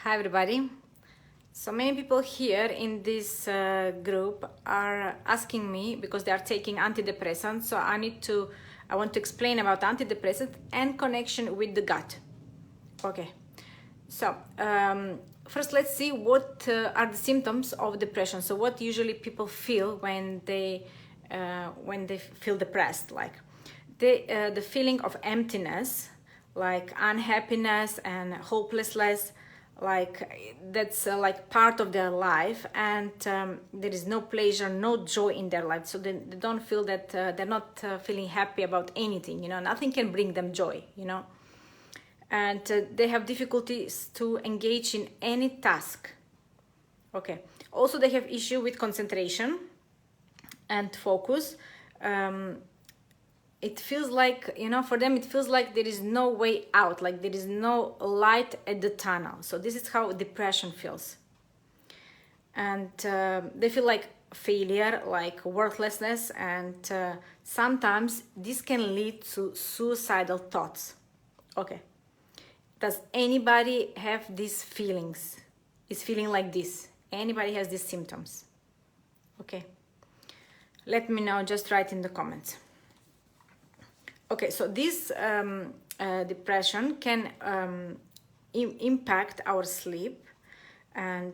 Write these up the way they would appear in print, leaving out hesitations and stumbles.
Hi everybody. So many people here in this group are asking me because they are taking antidepressants. So I want to explain about antidepressants and connection with the gut. Okay. So first let's see what are the symptoms of depression. So what usually people feel when they feel depressed, like the feeling of emptiness, like unhappiness and hopelessness, like that's like part of their life, and there is no pleasure, no joy in their life. So they don't feel that they're not feeling happy about anything, nothing can bring them joy, and they have difficulties to engage in any task. Okay. Also they have issue with concentration and focus. It feels like, for them it feels like there is no way out, like there is no light at the tunnel. So this is how depression feels. And they feel like failure, like worthlessness, and sometimes this can lead to suicidal thoughts. Okay. Does anybody have these feelings? Is feeling like this? Anybody has these symptoms? Okay. Let me know, just write in the comments. Okay, so this depression can impact our sleep and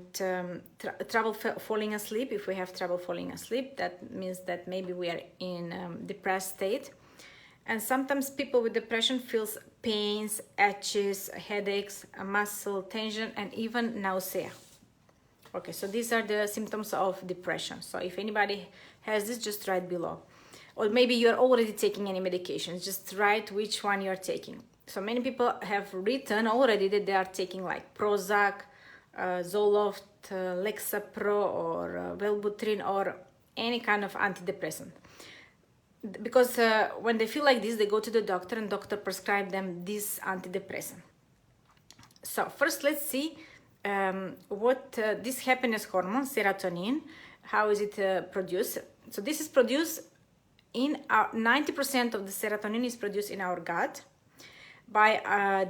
trouble falling asleep. If we have trouble falling asleep, that means that maybe we are in depressed state. And sometimes people with depression feels pains, itches, headaches, muscle tension, and even nausea. Okay, so these are the symptoms of depression. So if anybody has this, just write below. Or maybe you're already taking any medications, just write which one you're taking. So many people have written already that they are taking like Prozac, Zoloft, Lexapro, or Wellbutrin, or any kind of antidepressant. Because when they feel like this, they go to the doctor and doctor prescribe them this antidepressant. So first let's see what this happiness hormone, serotonin, how is it produced. So this is produced in our 90% of the serotonin is produced in our gut by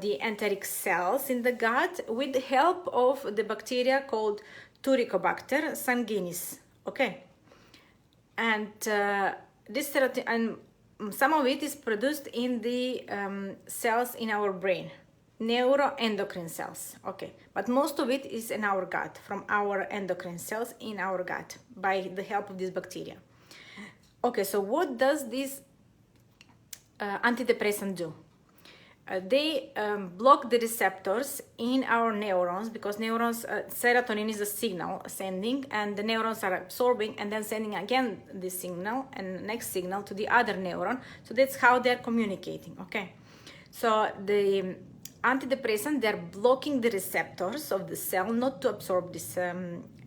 the enteric cells in the gut with the help of the bacteria called Turicobacter sanguinis. Okay. And this serotonin, and some of it is produced in the cells in our brain, neuroendocrine cells. Okay, but most of it is in our gut, from our endocrine cells in our gut by the help of this bacteria. Okay, so what does this antidepressant do? They block the receptors in our neurons, because neurons, serotonin is a signal sending, and the neurons are absorbing and then sending again this signal and next signal to the other neuron. So that's how they're communicating. Okay, so the antidepressant, they're blocking the receptors of the cell not to absorb this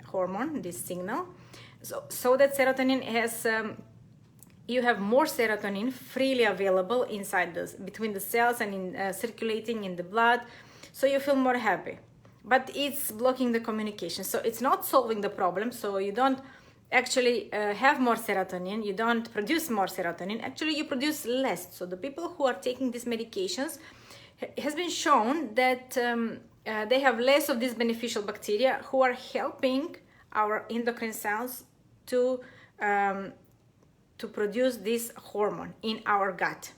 hormone, this signal, so that serotonin has you have more serotonin freely available inside between the cells and in circulating in the blood, so you feel more happy. But it's blocking the communication, so it's not solving the problem. So you don't actually have more serotonin, you don't produce more serotonin, actually you produce less. So the people who are taking these medications, has been shown that they have less of these beneficial bacteria who are helping our endocrine cells to produce this hormone in our gut.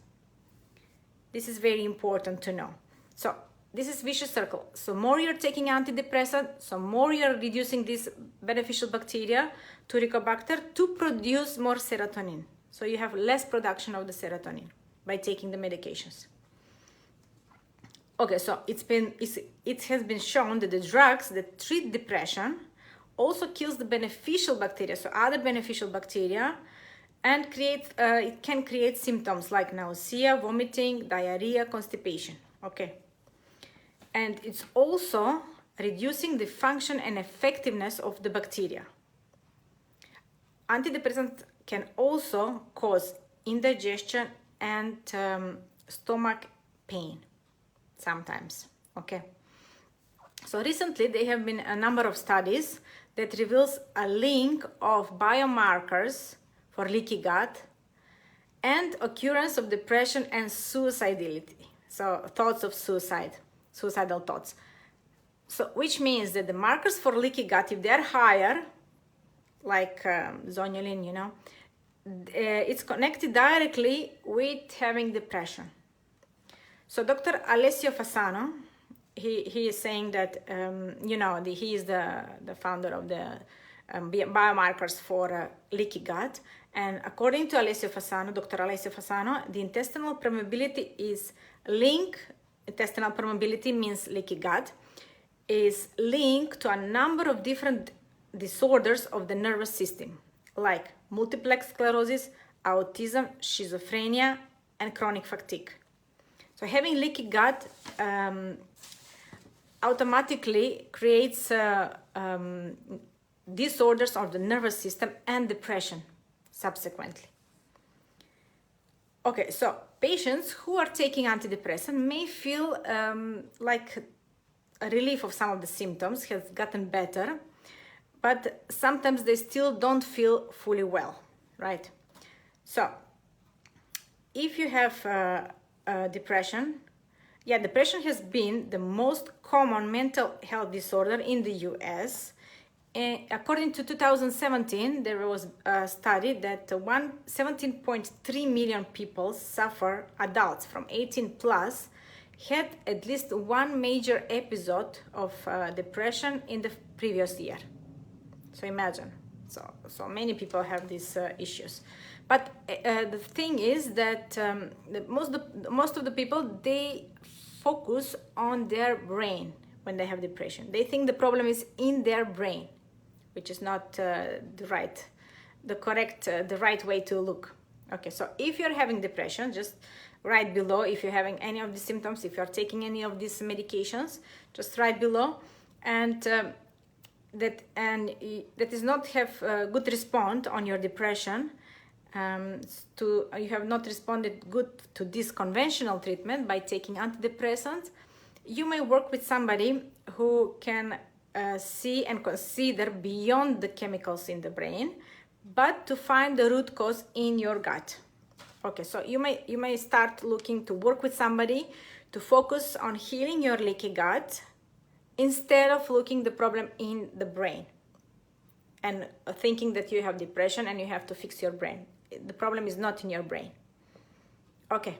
This is very important to know. So this is vicious circle. So more you're taking antidepressant, so more you're reducing this beneficial bacteria, Turicobacter, to produce more serotonin. So you have less production of the serotonin by taking the medications. Okay, so it has been shown that the drugs that treat depression also kills the beneficial bacteria, so other beneficial bacteria, and it can create symptoms like nausea, vomiting, diarrhea, constipation. Okay, and it's also reducing the function and effectiveness of the bacteria. Antidepressants can also cause indigestion and stomach pain sometimes. Okay, so recently there have been a number of studies that reveals a link of biomarkers for leaky gut and occurrence of depression and suicidality. So thoughts of suicidal thoughts. So which means that the markers for leaky gut, if they're higher, like zonulin, you know, it's connected directly with having depression. So Dr. Alessio Fasano, he is saying that, you know, he is the founder of the biomarkers for leaky gut. And according to Alessio Fasano, Dr. Alessio Fasano, the intestinal permeability is linked, intestinal permeability means leaky gut, is linked to a number of different disorders of the nervous system, like multiplex sclerosis, autism, schizophrenia, and chronic fatigue. So having leaky gut automatically creates disorders of the nervous system and depression subsequently. Okay, so patients who are taking antidepressant may feel like a relief of some of the symptoms has gotten better, but sometimes they still don't feel fully well, right? So if you have depression, depression has been the most common mental health disorder in the US. According to 2017, there was a study that 17.3 million people suffer, adults from 18 plus, had at least one major episode of depression in the previous year. So imagine, so many people have these issues. But the thing is that most of the people, they focus on their brain when they have depression. They think the problem is in their brain, which is not the right way to look. Okay, so if you're having depression, just write below if you're having any of the symptoms, if you're taking any of these medications, just write below. And that is not have a good response on your depression, you have not responded good to this conventional treatment by taking antidepressants, you may work with somebody who can see and consider beyond the chemicals in the brain, but to find the root cause in your gut. Okay, so you may start looking to work with somebody to focus on healing your leaky gut instead of looking the problem in the brain and thinking that you have depression and you have to fix your brain. The problem is not in your brain. Okay,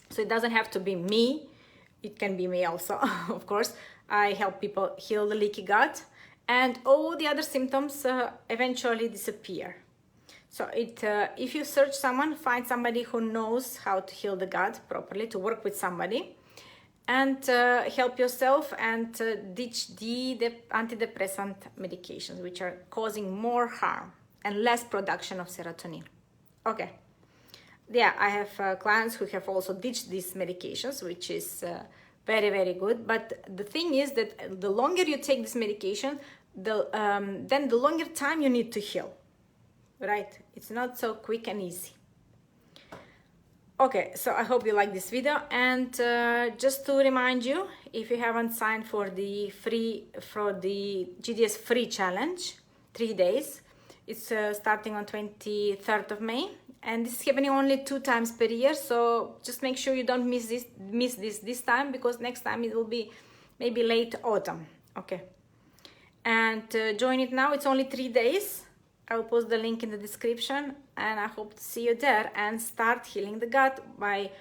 so it doesn't have to be me. It can be me also, of course. I help people heal the leaky gut, and all the other symptoms eventually disappear. So if you search someone, find somebody who knows how to heal the gut properly, to work with somebody, and help yourself and ditch the antidepressant medications, which are causing more harm and less production of serotonin. Okay, yeah, I have clients who have also ditched these medications, which is very, very good. But the thing is that the longer you take this medication, then the longer time you need to heal, right? It's not so quick and easy. Okay, so I hope you like this video, and just to remind you, if you haven't signed for the GDS free challenge, 3 days, it's starting on 23rd of May, and this is happening only 2 times per year. So just make sure you don't miss this time, because next time it will be maybe late autumn. Okay, and join it now. It's only 3 days. I will post the link in the description, and I hope to see you there and start healing the gut by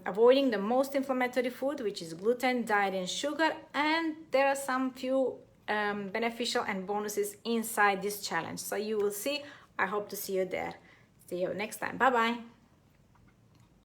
avoiding the most inflammatory food, which is gluten, dairy, and sugar. And there are some few beneficial and bonuses inside this challenge. So you will see. I hope to see you there. See you next time. Bye-bye.